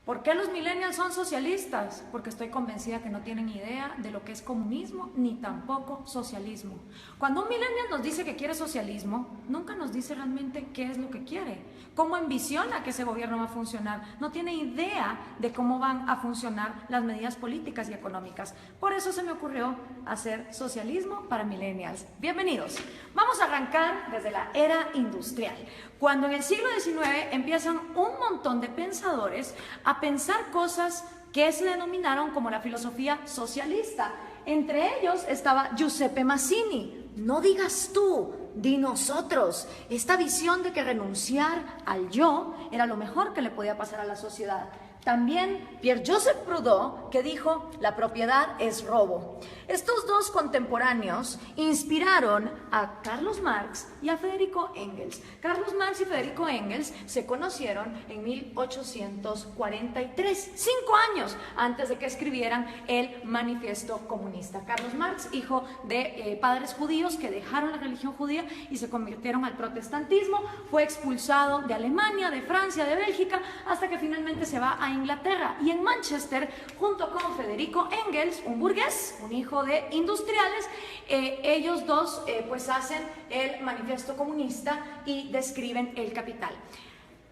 ¿Por qué los millennials son socialistas? Porque estoy convencida que no tienen idea de lo que es comunismo ni tampoco socialismo. Cuando un millennial nos dice que quiere socialismo, nunca nos dice realmente qué es lo que quiere, cómo envisiona que ese gobierno va a funcionar. No tiene idea de cómo van a funcionar las medidas políticas y económicas. Por eso se me ocurrió hacer socialismo para millennials. Bienvenidos. Vamos a arrancar desde la era industrial, cuando en el siglo XIX empiezan un montón de pensadores a pensar cosas que se denominaron como la filosofía socialista. Entre ellos estaba Giuseppe Mazzini. No digas tú, di nosotros. Esta visión de que renunciar al yo era lo mejor que le podía pasar a la sociedad. También Pierre-Joseph Proudhon, que dijo, la propiedad es robo. Estos dos contemporáneos inspiraron a Carlos Marx y a Federico Engels. Carlos Marx y Federico Engels se conocieron en 1843, 5 años antes de que escribieran el Manifiesto Comunista. Carlos Marx, hijo de padres judíos que dejaron la religión judía y se convirtieron al protestantismo, fue expulsado de Alemania, de Francia, de Bélgica, hasta que finalmente se va a Inglaterra, y en Manchester, junto con Federico Engels, un burgués, un hijo de industriales, ellos dos pues hacen el Manifiesto Comunista y describen el capital.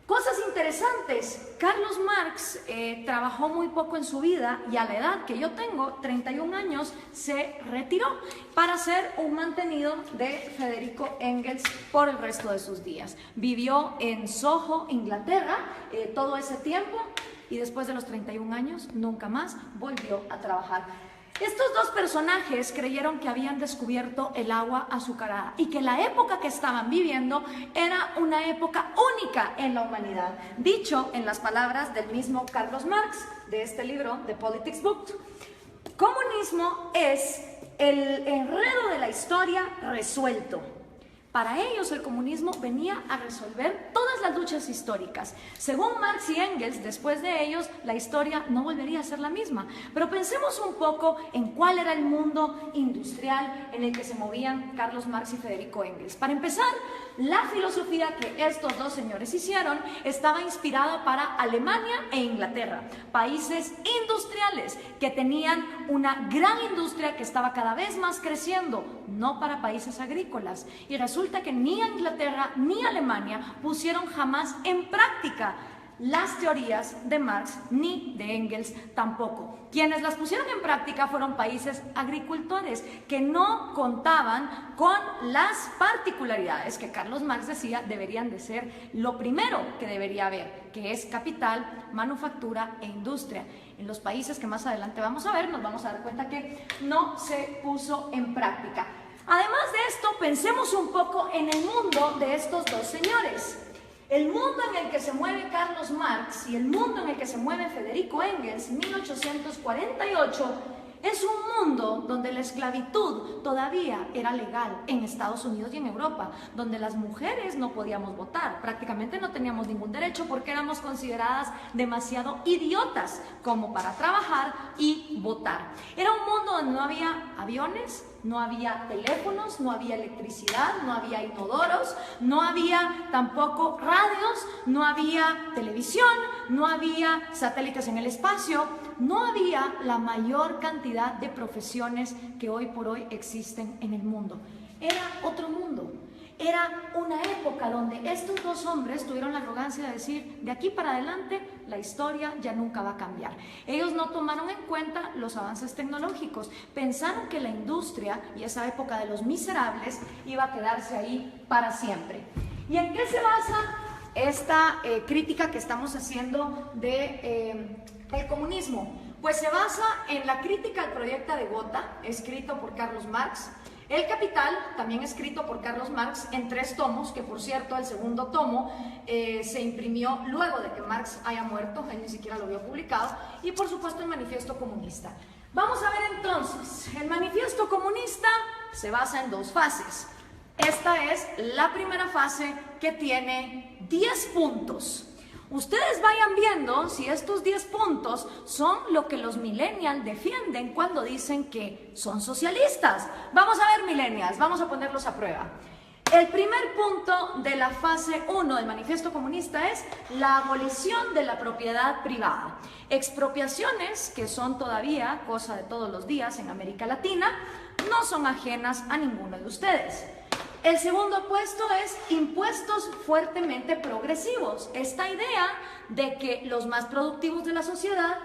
Cosas interesantes, Carlos Marx trabajó muy poco en su vida y a la edad que yo tengo, 31 años, se retiró para ser un mantenido de Federico Engels por el resto de sus días. Vivió en Soho, Inglaterra, todo ese tiempo, y después de los 31 años nunca más volvió a trabajar. Estos dos personajes creyeron que habían descubierto el agua azucarada y que la época que estaban viviendo era una época única en la humanidad. Dicho en las palabras del mismo Carlos Marx, de este libro, The Politics Book, comunismo es el enredo de la historia resuelto. Para ellos el comunismo venía a resolver todas las luchas históricas. Según Marx y Engels, después de ellos la historia no volvería a ser la misma. Pero pensemos un poco en cuál era el mundo industrial en el que se movían Carlos Marx y Federico Engels. Para empezar, la filosofía que estos dos señores hicieron estaba inspirada para Alemania e Inglaterra, países industriales que tenían una gran industria que estaba cada vez más creciendo, no para países agrícolas. Y resulta que ni Inglaterra ni Alemania pusieron jamás en práctica las teorías de Marx ni de Engels tampoco. Quienes las pusieron en práctica fueron países agricultores que no contaban con las particularidades que Carlos Marx decía deberían de ser lo primero que debería haber, que es capital, manufactura e industria. En los países que más adelante vamos a ver, nos vamos a dar cuenta que no se puso en práctica. Además de esto, pensemos un poco en el mundo de estos dos señores. El mundo en el que se mueve Carlos Marx y el mundo en el que se mueve Federico Engels, 1848, es un mundo donde la esclavitud todavía era legal en Estados Unidos y en Europa, donde las mujeres no podíamos votar, prácticamente no teníamos ningún derecho porque éramos consideradas demasiado idiotas como para trabajar y votar. Era un mundo donde no había aviones, no había teléfonos, no había electricidad, no había inodoros, no había tampoco radios, no había televisión, no había satélites en el espacio, no había la mayor cantidad de profesiones que hoy por hoy existen en el mundo. Era otro mundo. Era una época donde estos dos hombres tuvieron la arrogancia de decir, de aquí para adelante la historia ya nunca va a cambiar. Ellos no tomaron en cuenta los avances tecnológicos, pensaron que la industria y esa época de los miserables iba a quedarse ahí para siempre. ¿Y en qué se basa esta crítica que estamos haciendo de el comunismo? Pues se basa en la crítica al proyecto de Gotha, escrito por Carlos Marx, El Capital, también escrito por Carlos Marx en 3 tomos, que por cierto el segundo tomo se imprimió luego de que Marx haya muerto, él ni siquiera lo había publicado, y por supuesto el Manifiesto Comunista. Vamos a ver entonces, el Manifiesto Comunista se basa en 2 fases. Esta es la primera fase que tiene 10 puntos. Ustedes vayan viendo si estos 10 puntos son lo que los millennials defienden cuando dicen que son socialistas. Vamos a ver, millennials, vamos a ponerlos a prueba. El primer punto de la fase 1 del Manifiesto Comunista es la abolición de la propiedad privada. Expropiaciones, que son todavía cosa de todos los días en América Latina, no son ajenas a ninguno de ustedes. El segundo puesto es impuestos fuertemente progresivos. Esta idea de que los más productivos de la sociedad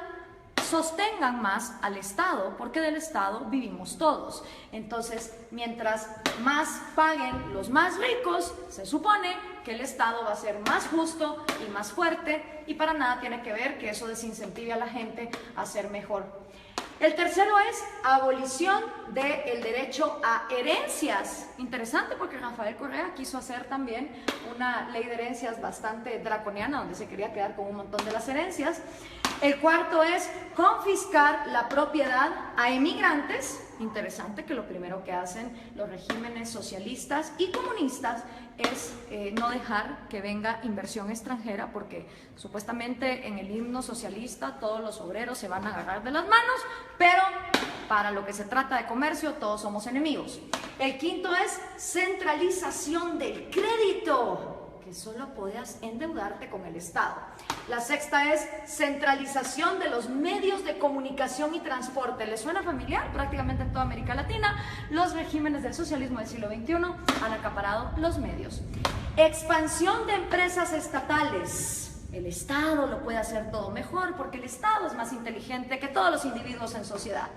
sostengan más al Estado, porque del Estado vivimos todos. Entonces, mientras más paguen los más ricos, se supone que el Estado va a ser más justo y más fuerte, y para nada tiene que ver que eso desincentive a la gente a ser mejor. El tercero es abolición del derecho a herencias. Interesante, porque Rafael Correa quiso hacer también una ley de herencias bastante draconiana, donde se quería quedar con un montón de las herencias. El cuarto es confiscar la propiedad a emigrantes. Interesante que lo primero que hacen los regímenes socialistas y comunistas es no dejar que venga inversión extranjera, porque supuestamente en el himno socialista todos los obreros se van a agarrar de las manos, pero para lo que se trata de comercio todos somos enemigos. El quinto es centralización del crédito, que solo podías endeudarte con el Estado. La sexta es centralización de los medios de comunicación y transporte. ¿Les suena familiar? Prácticamente en toda América Latina, los regímenes del socialismo del siglo XXI han acaparado los medios. Expansión de empresas estatales. El Estado lo puede hacer todo mejor, porque el Estado es más inteligente que todos los individuos en sociedad.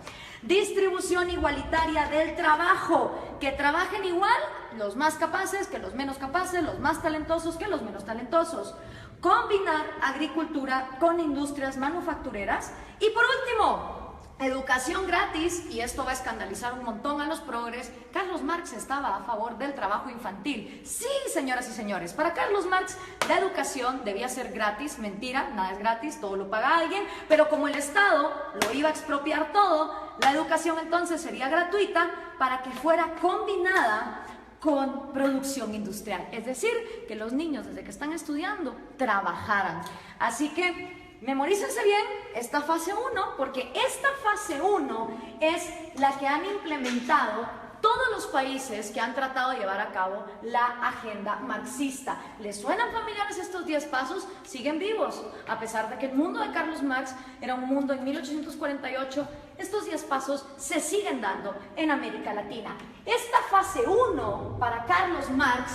Distribución igualitaria del trabajo, que trabajen igual los más capaces que los menos capaces, los más talentosos que los menos talentosos. Combinar agricultura con industrias manufactureras. Y por último, educación gratis, y esto va a escandalizar un montón a los progres. Carlos Marx estaba a favor del trabajo infantil. Sí, señoras y señores, para Carlos Marx la educación debía ser gratis. Mentira, nada es gratis, todo lo paga alguien, pero como el Estado lo iba a expropiar todo, la educación entonces sería gratuita para que fuera combinada con producción industrial, es decir, que los niños desde que están estudiando trabajaran. Así que memorícense bien esta fase 1, porque esta fase 1 es la que han implementado todos los países que han tratado de llevar a cabo la agenda marxista. ¿Les suenan familiares estos 10 pasos? Siguen vivos, a pesar de que el mundo de Carlos Marx era un mundo en 1848, estos 10 pasos se siguen dando en América Latina. Esta fase 1 para Carlos Marx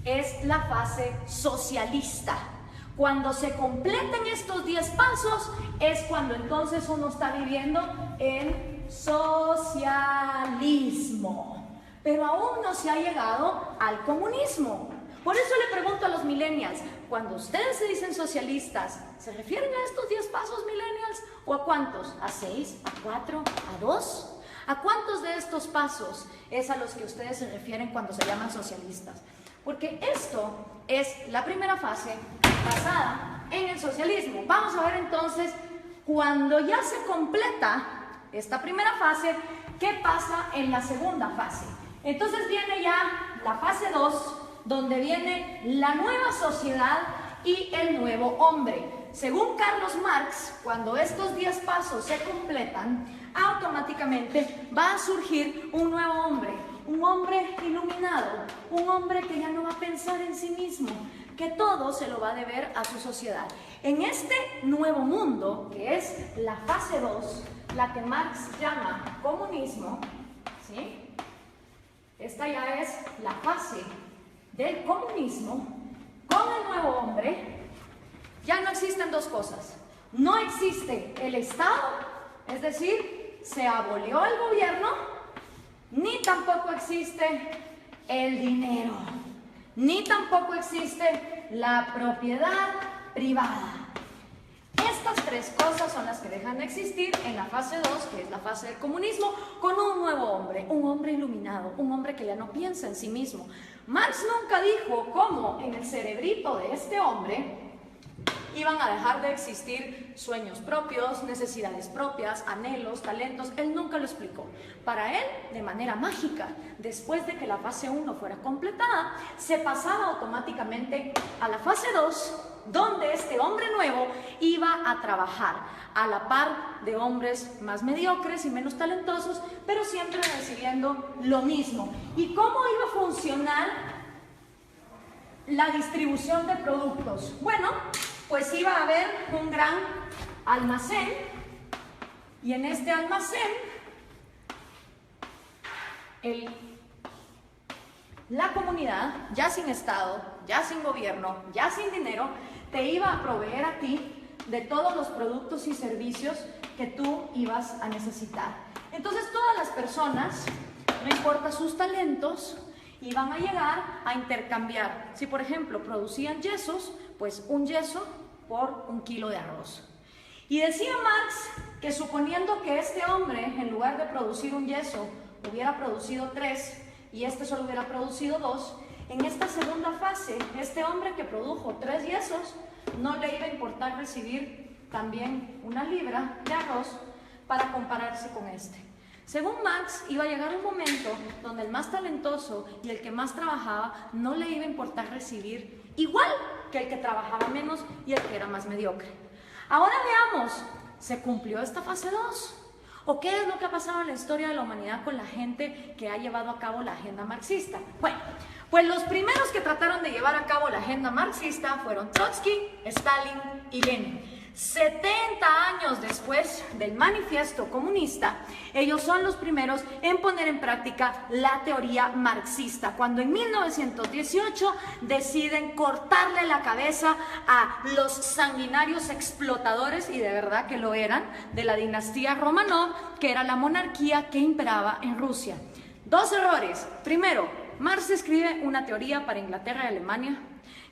es la fase socialista. Cuando se completen estos 10 pasos es cuando entonces uno está viviendo en socialismo, pero aún no se ha llegado al comunismo. Por eso le pregunto a los millennials, cuando ustedes se dicen socialistas, ¿se refieren a estos 10 pasos, millennials? ¿O a cuántos? ¿A 6? ¿A 4? ¿A 2? ¿A cuántos de estos pasos es a los que ustedes se refieren cuando se llaman socialistas? Porque esto es la primera fase basada en el socialismo. Vamos a ver entonces, cuando ya se completa esta primera fase, ¿qué pasa en la segunda fase? Entonces viene ya la fase 2, donde viene la nueva sociedad y el nuevo hombre. Según Carlos Marx, cuando estos 10 pasos se completan, automáticamente va a surgir un nuevo hombre, un hombre iluminado, un hombre que ya no va a pensar en sí mismo, que todo se lo va a deber a su sociedad. En este nuevo mundo, que es la fase 2, la que Marx llama comunismo, ¿sí? Esta ya es la fase del comunismo. Con el nuevo hombre ya no existen dos cosas. No existe el Estado, es decir, se abolió el gobierno, ni tampoco existe el dinero, ni tampoco existe la propiedad privada. Estas tres cosas son las que dejan de existir en la fase 2, que es la fase del comunismo, con un nuevo hombre, un hombre iluminado, un hombre que ya no piensa en sí mismo. Marx nunca dijo cómo en el cerebrito de este hombre iban a dejar de existir sueños propios, necesidades propias, anhelos, talentos. Él nunca lo explicó. Para él, de manera mágica, después de que la fase 1 fuera completada, se pasaba automáticamente a la fase 2, donde este hombre nuevo iba a trabajar a la par de hombres más mediocres y menos talentosos, pero siempre recibiendo lo mismo. ¿Y cómo iba a funcionar la distribución de productos. Bueno, pues iba a haber un gran almacén y en este almacén la comunidad, ya sin Estado, ya sin gobierno, ya sin dinero, te iba a proveer a ti de todos los productos y servicios que tú ibas a necesitar. Entonces todas las personas, no importa sus talentos, iban a llegar a intercambiar. Si por ejemplo producían yesos, pues un yeso por 1 kilo de arroz. Y decía Marx que suponiendo que este hombre, en lugar de producir un yeso, hubiera producido 3 y este solo hubiera producido 2, en esta segunda fase, este hombre que produjo 3 yesos, no le iba a importar recibir también 1 libra de arroz para compararse con este. Según Marx, iba a llegar un momento donde el más talentoso y el que más trabajaba no le iba a importar recibir igual que el que trabajaba menos y el que era más mediocre. Ahora veamos, ¿se cumplió esta fase 2? ¿O qué es lo que ha pasado en la historia de la humanidad con la gente que ha llevado a cabo la agenda marxista? Bueno, pues los primeros que trataron de llevar a cabo la agenda marxista fueron Trotsky, Stalin y Lenin. 70 años después del manifiesto comunista, ellos son los primeros en poner en práctica la teoría marxista, cuando en 1918 deciden cortarle la cabeza a los sanguinarios explotadores, y de verdad que lo eran, de la dinastía Romanov, que era la monarquía que imperaba en Rusia. 2 errores. Primero, Marx escribe una teoría para Inglaterra y Alemania,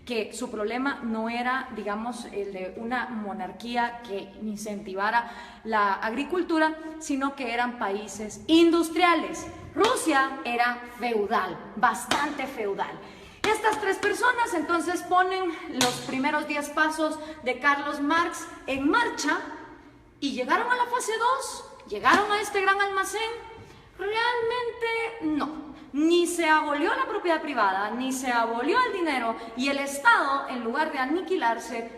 que su problema no era, digamos, el de una monarquía que incentivara la agricultura, sino que eran países industriales. Rusia era feudal, bastante feudal. Estas 3 personas entonces ponen los primeros 10 pasos de Carlos Marx en marcha y llegaron a la fase 2, llegaron a este gran almacén. Realmente no. Ni se abolió la propiedad privada, ni se abolió el dinero, y el Estado, en lugar de aniquilarse,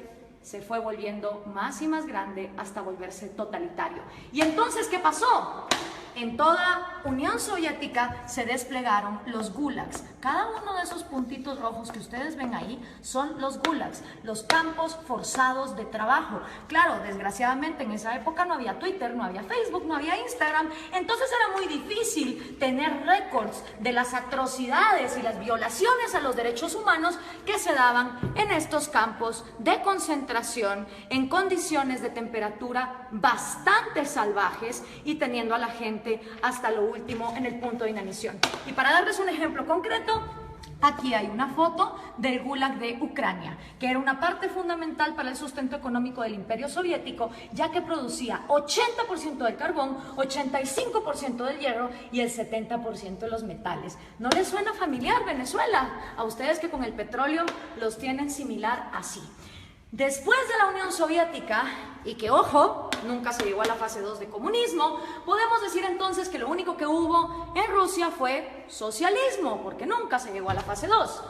se fue volviendo más y más grande hasta volverse totalitario. ¿Y entonces qué pasó? En toda Unión Soviética se desplegaron los gulags. Cada uno de esos puntitos rojos que ustedes ven ahí son los gulags, los campos forzados de trabajo. Claro, desgraciadamente en esa época no había Twitter, no había Facebook, no había Instagram, entonces era muy difícil tener récords de las atrocidades y las violaciones a los derechos humanos que se daban en estos campos de concentración en condiciones de temperatura bastante salvajes y teniendo a la gente hasta lo último en el punto de inanición. Y para darles un ejemplo concreto, aquí hay una foto del Gulag de Ucrania, que era una parte fundamental para el sustento económico del Imperio Soviético, ya que producía 80% del carbón, 85% del hierro y el 70% de los metales. ¿No les suena familiar Venezuela? A ustedes que con el petróleo los tienen similar así. Después de la Unión Soviética, y que, ojo, nunca se llegó a la fase 2 de comunismo, podemos decir entonces que lo único que hubo en Rusia fue socialismo, porque nunca se llegó a la fase 2.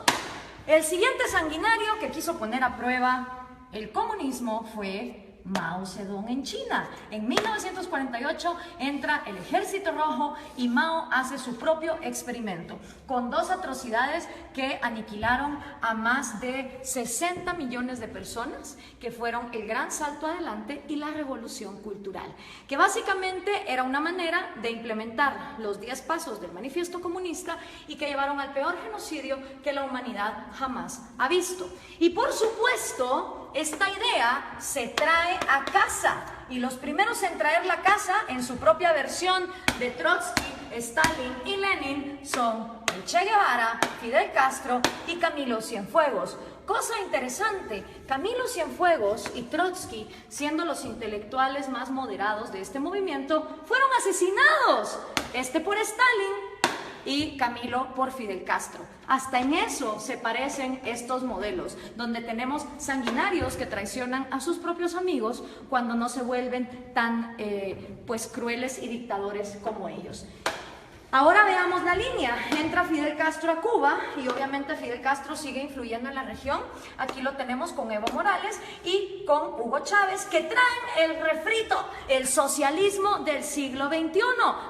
El siguiente sanguinario que quiso poner a prueba el comunismo fue Mao Zedong en China. En 1948 entra el Ejército Rojo y Mao hace su propio experimento con 2 atrocidades que aniquilaron a más de 60 millones de personas, que fueron el gran salto adelante y la revolución cultural, que básicamente era una manera de implementar los 10 pasos del manifiesto comunista y que llevaron al peor genocidio que la humanidad jamás ha visto. Y por supuesto, esta idea se trae a casa, y los primeros en traer la casa en su propia versión de Trotsky, Stalin y Lenin son el Che Guevara, Fidel Castro y Camilo Cienfuegos. Cosa interesante, Camilo Cienfuegos y Trotsky, siendo los intelectuales más moderados de este movimiento, fueron asesinados, este por Stalin y Camilo por Fidel Castro. Hasta en eso se parecen estos modelos, donde tenemos sanguinarios que traicionan a sus propios amigos cuando no se vuelven tan pues crueles y dictadores como ellos. Ahora veamos la línea. Entra Fidel Castro a Cuba y obviamente Fidel Castro sigue influyendo en la región. Aquí lo tenemos con Evo Morales y con Hugo Chávez, que traen el refrito, el socialismo del siglo XXI.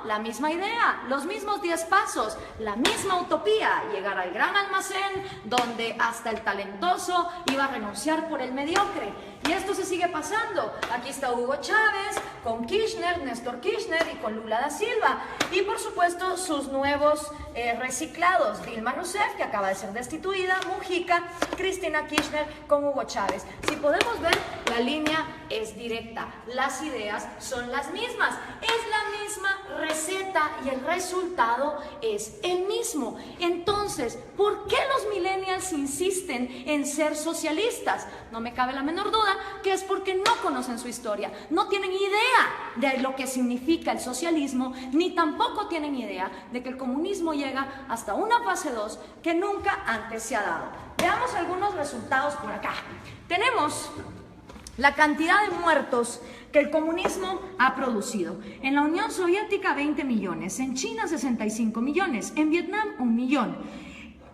La misma idea, los mismos 10 pasos, la misma utopía, llegar al gran almacén donde hasta el talentoso iba a renunciar por el mediocre. Y esto se sigue pasando. Aquí está Hugo Chávez con Kirchner, Néstor Kirchner y con Lula da Silva. Y por supuesto sus nuevos reciclados, Dilma Rousseff, que acaba de ser destituida, Mujica, Cristina Kirchner con Hugo Chávez. Si podemos ver, la línea es directa. Las ideas son las mismas. Es la misma receta y el resultado es el mismo. Entonces, ¿por qué los millennials insisten en ser socialistas? No me cabe la menor duda que es porque no conocen su historia, no tienen idea de lo que significa el socialismo, ni tampoco tienen idea de que el comunismo llega hasta una fase 2 que nunca antes se ha dado. Veamos algunos resultados por acá. Tenemos la cantidad de muertos que el comunismo ha producido. En la Unión Soviética 20 millones, en China 65 millones, en Vietnam 1 millón.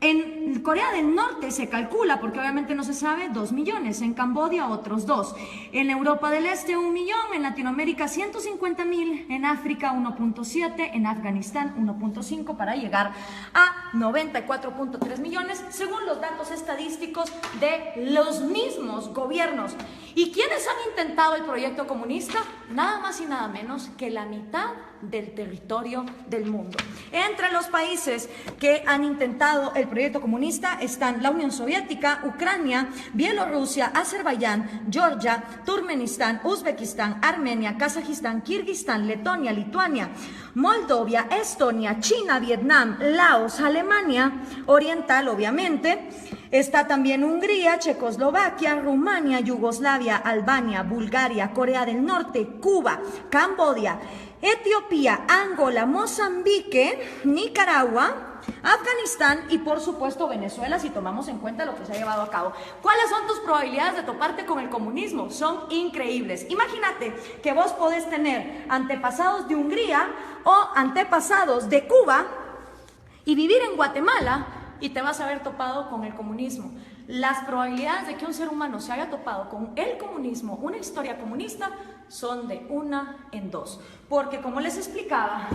En Corea del Norte se calcula, porque obviamente no se sabe, 2 millones, en Camboya otros 2, en Europa del Este 1 millón, en Latinoamérica 150.000, en África 1.7, en Afganistán 1.5 para llegar a 94.3 millones, según los datos estadísticos de los mismos gobiernos. ¿Y quiénes han intentado el proyecto comunista? Nada más y nada menos que la mitad del territorio del mundo. Entre los países que han intentado el proyecto comunista están la Unión Soviética, Ucrania, Bielorrusia, Azerbaiyán, Georgia, Turkmenistán, Uzbekistán, Armenia, Kazajistán, Kirguistán, Letonia, Lituania, Moldovia, Estonia, China, Vietnam, Laos, Alemania Oriental, obviamente. Está también Hungría, Checoslovaquia, Rumania, Yugoslavia, Albania, Bulgaria, Corea del Norte, Cuba, Camboya, Etiopía, Angola, Mozambique, Nicaragua, Afganistán y por supuesto Venezuela, si tomamos en cuenta lo que se ha llevado a cabo. ¿Cuáles son tus probabilidades de toparte con el comunismo? Son increíbles. Imagínate que vos podés tener antepasados de Hungría o antepasados de Cuba y vivir en Guatemala y te vas a haber topado con el comunismo. Las probabilidades de que un ser humano se haya topado con el comunismo, una historia comunista, son de 1 en 2. Porque como les explicaba,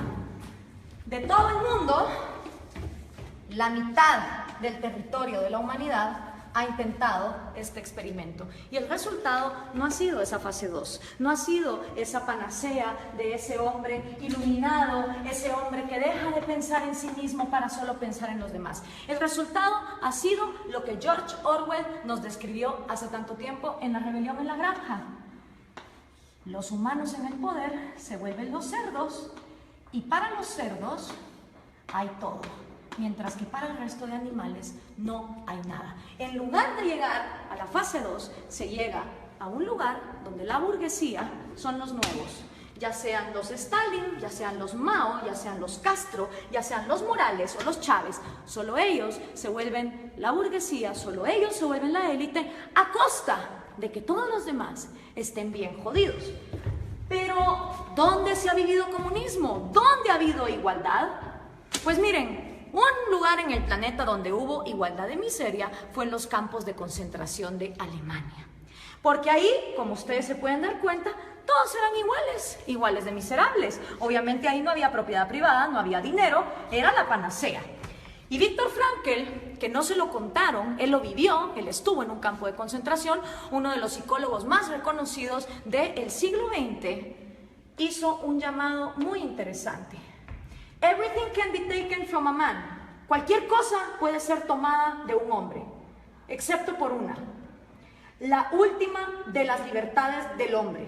de todo el mundo, la mitad del territorio de la humanidad ha intentado este experimento. Y el resultado no ha sido esa fase 2, no ha sido esa panacea de ese hombre iluminado, ese hombre que deja de pensar en sí mismo para solo pensar en los demás. El resultado ha sido lo que George Orwell nos describió hace tanto tiempo en La rebelión en la granja. Los humanos en el poder se vuelven los cerdos y para los cerdos hay todo. Mientras que para el resto de animales no hay nada. En lugar de llegar a la fase 2, se llega a un lugar donde la burguesía son los nuevos. Ya sean los Stalin, ya sean los Mao, ya sean los Castro, ya sean los Morales o los Chávez. Solo ellos se vuelven la burguesía, solo ellos se vuelven la élite a costa de que todos los demás estén bien jodidos. Pero, ¿dónde se ha vivido comunismo? ¿Dónde ha habido igualdad? Pues miren, un lugar en el planeta donde hubo igualdad de miseria fue en los campos de concentración de Alemania. Porque ahí, como ustedes se pueden dar cuenta, todos eran iguales de miserables. Obviamente ahí no había propiedad privada, no había dinero, era la panacea. Y Viktor Frankl, que no se lo contaron, él lo vivió, él estuvo en un campo de concentración, uno de los psicólogos más reconocidos del siglo XX, hizo un llamado muy interesante. Everything can be taken from a man. Cualquier cosa puede ser tomada de un hombre, excepto por una. La última de las libertades del hombre.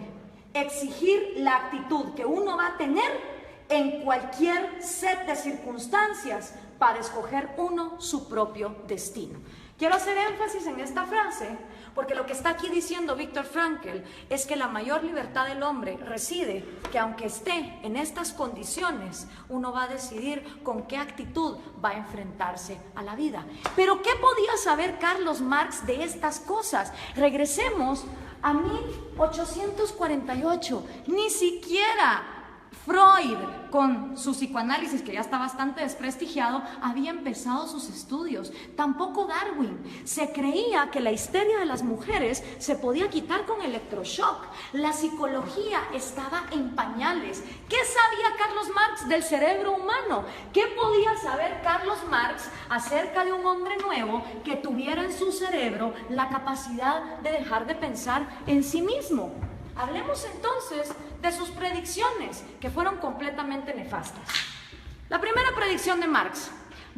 Exigir la actitud que uno va a tener en cualquier set de circunstancias para escoger uno su propio destino. Quiero hacer énfasis en esta frase porque lo que está aquí diciendo Viktor Frankl es que la mayor libertad del hombre reside que aunque esté en estas condiciones, uno va a decidir con qué actitud va a enfrentarse a la vida. Pero ¿qué podía saber Carlos Marx de estas cosas? Regresemos a 1848, ni siquiera Freud, con su psicoanálisis, que ya está bastante desprestigiado, había empezado sus estudios. Tampoco Darwin. Se creía que la histeria de las mujeres se podía quitar con electroshock. La psicología estaba en pañales. ¿Qué sabía Carlos Marx del cerebro humano? ¿Qué podía saber Carlos Marx acerca de un hombre nuevo que tuviera en su cerebro la capacidad de dejar de pensar en sí mismo? Hablemos entonces de sus predicciones, que fueron completamente nefastas. La primera predicción de Marx: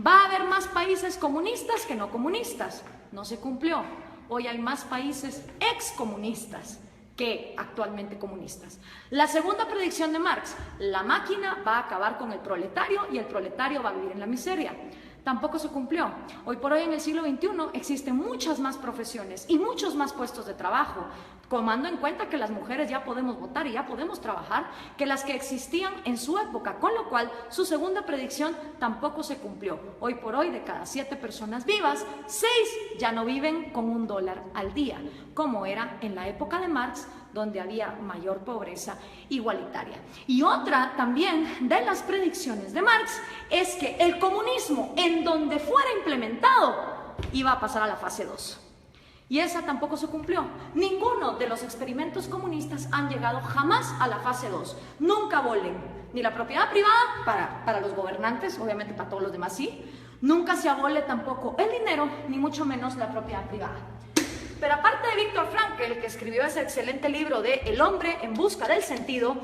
va a haber más países comunistas que no comunistas. No se cumplió. Hoy hay más países excomunistas que actualmente comunistas. La segunda predicción de Marx: la máquina va a acabar con el proletario y el proletario va a vivir en la miseria. Tampoco se cumplió. Hoy por hoy, en el siglo XXI, existen muchas más profesiones y muchos más puestos de trabajo, tomando en cuenta que las mujeres ya podemos votar y ya podemos trabajar, que las que existían en su época, con lo cual su segunda predicción tampoco se cumplió. Hoy por hoy, de cada 7 personas vivas, 6 ya no viven con $1 al día, como era en la época de Marx, donde había mayor pobreza igualitaria. Y otra también de las predicciones de Marx es que el comunismo, en donde fuera implementado, iba a pasar a la fase 2. Y esa tampoco se cumplió. Ninguno de los experimentos comunistas han llegado jamás a la fase 2. Nunca abolen ni la propiedad privada para los gobernantes, obviamente para todos los demás sí. Nunca se abole tampoco el dinero, ni mucho menos la propiedad privada. Pero aparte de Viktor Frankl, que escribió ese excelente libro de El hombre en busca del sentido,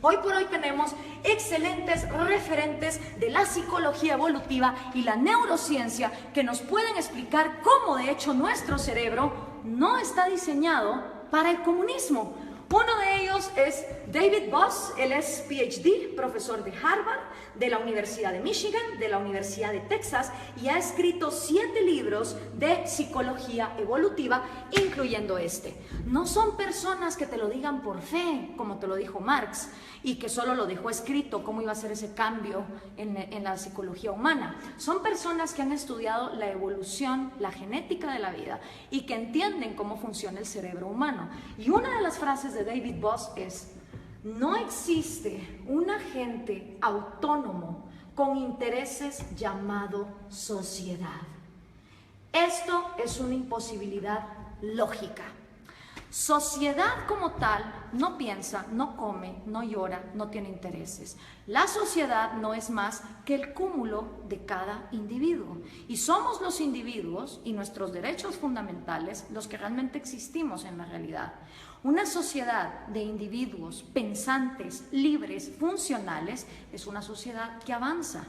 hoy por hoy tenemos excelentes referentes de la psicología evolutiva y la neurociencia que nos pueden explicar cómo de hecho nuestro cerebro no está diseñado para el comunismo. Uno de ellos es David Boss. Él es PhD, profesor de Harvard, de la Universidad de Michigan, de la Universidad de Texas, y ha escrito 7 libros de psicología evolutiva, incluyendo este. No son personas que te lo digan por fe, como te lo dijo Marx, y que solo lo dejó escrito cómo iba a ser ese cambio en la psicología humana. Son personas que han estudiado la evolución, la genética de la vida, y que entienden cómo funciona el cerebro humano. Y una de las frases de David Boss es: no existe un agente autónomo con intereses llamado sociedad. Esto es una imposibilidad lógica. Sociedad como tal no piensa, no come, no llora, no tiene intereses. La sociedad no es más que el cúmulo de cada individuo. Y somos los individuos y nuestros derechos fundamentales los que realmente existimos en la realidad. Una sociedad de individuos pensantes, libres, funcionales, es una sociedad que avanza.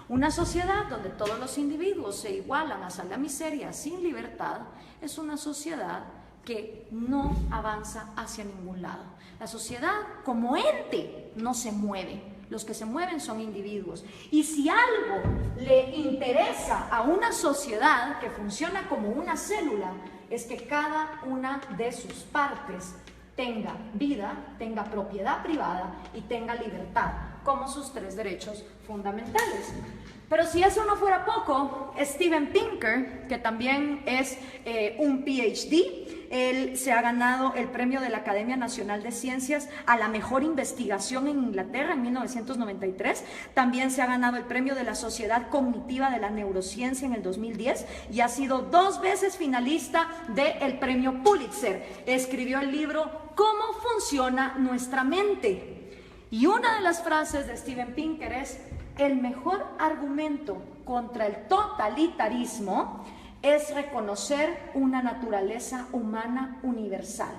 Una sociedad donde todos los individuos se igualan hasta la miseria sin libertad, es una sociedad que no avanza hacia ningún lado. La sociedad como ente no se mueve. Los que se mueven son individuos. Y si algo le interesa a una sociedad que funciona como una célula, es que cada una de sus partes tenga vida, tenga propiedad privada y tenga libertad, como sus 3 derechos fundamentales. Pero si eso no fuera poco, Steven Pinker, que también es un PhD, él se ha ganado el premio de la Academia Nacional de Ciencias a la mejor investigación en Inglaterra en 1993. También se ha ganado el premio de la Sociedad Cognitiva de la Neurociencia en el 2010 y ha sido 2 veces finalista del premio Pulitzer. Escribió el libro ¿Cómo funciona nuestra mente? Y una de las frases de Steven Pinker es: el mejor argumento contra el totalitarismo es reconocer una naturaleza humana universal,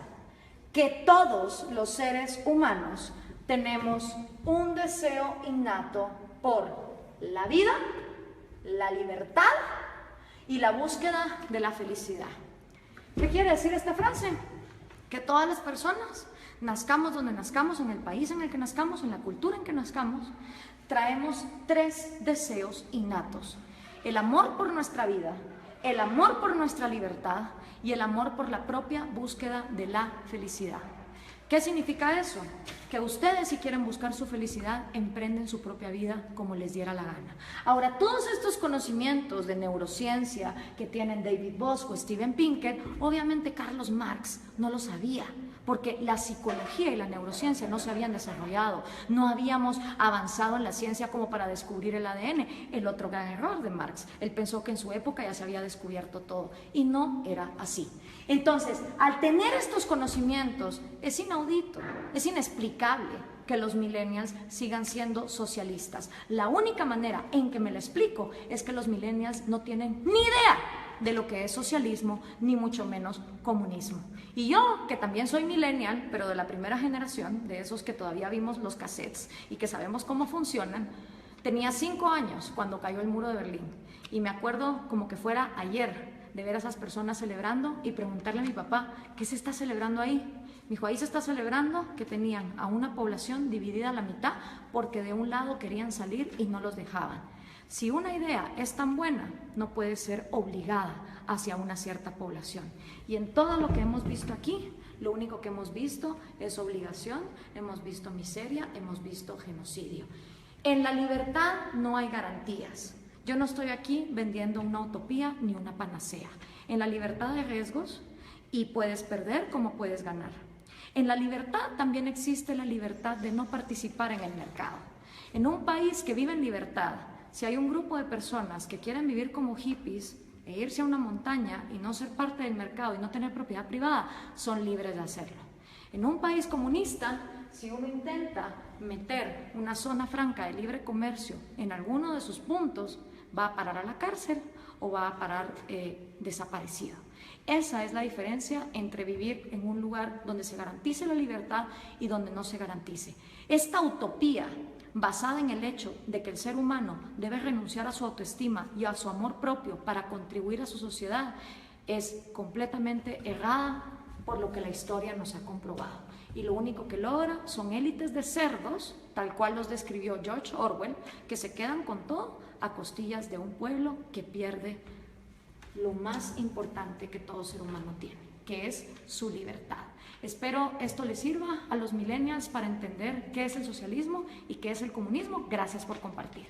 que todos los seres humanos tenemos un deseo innato por la vida, la libertad y la búsqueda de la felicidad. ¿Qué quiere decir esta frase? Que todas las personas, nazcamos donde nazcamos, en el país en el que nazcamos, en la cultura en que nazcamos, traemos 3 deseos innatos: el amor por nuestra vida, el amor por nuestra libertad y el amor por la propia búsqueda de la felicidad. ¿Qué significa eso? Que ustedes, si quieren buscar su felicidad, emprenden su propia vida como les diera la gana. Ahora, todos estos conocimientos de neurociencia que tienen David Boss o Steven Pinker, obviamente Carlos Marx no lo sabía, porque la psicología y la neurociencia no se habían desarrollado, no habíamos avanzado en la ciencia como para descubrir el ADN, el otro gran error de Marx. Él pensó que en su época ya se había descubierto todo, y no era así. Entonces, al tener estos conocimientos, es inaudito, es inexplicable que los millennials sigan siendo socialistas. La única manera en que me lo explico es que los millennials no tienen ni idea de lo que es socialismo, ni mucho menos comunismo. Y yo, que también soy millennial, pero de la primera generación, de esos que todavía vimos los cassettes y que sabemos cómo funcionan, tenía 5 años cuando cayó el muro de Berlín, y me acuerdo como que fuera ayer de ver a esas personas celebrando y preguntarle a mi papá, ¿qué se está celebrando ahí? Me dijo, ahí se está celebrando que tenían a una población dividida a la mitad porque de un lado querían salir y no los dejaban. Si una idea es tan buena, no puede ser obligada hacia una cierta población. Y en todo lo que hemos visto aquí, lo único que hemos visto es obligación, hemos visto miseria, hemos visto genocidio. En la libertad no hay garantías. Yo no estoy aquí vendiendo una utopía ni una panacea. En la libertad hay riesgos y puedes perder como puedes ganar. En la libertad también existe la libertad de no participar en el mercado. En un país que vive en libertad, si hay un grupo de personas que quieren vivir como hippies e irse a una montaña y no ser parte del mercado y no tener propiedad privada, son libres de hacerlo. En un país comunista, si uno intenta meter una zona franca de libre comercio en alguno de sus puntos, va a parar a la cárcel o va a parar desaparecido. Esa es la diferencia entre vivir en un lugar donde se garantice la libertad y donde no se garantice. Esta utopía, basada en el hecho de que el ser humano debe renunciar a su autoestima y a su amor propio para contribuir a su sociedad, es completamente errada por lo que la historia nos ha comprobado. Y lo único que logra son élites de cerdos, tal cual los describió George Orwell, que se quedan con todo a costillas de un pueblo que pierde lo más importante que todo ser humano tiene, que es su libertad. Espero esto les sirva a los millennials para entender qué es el socialismo y qué es el comunismo. Gracias por compartir.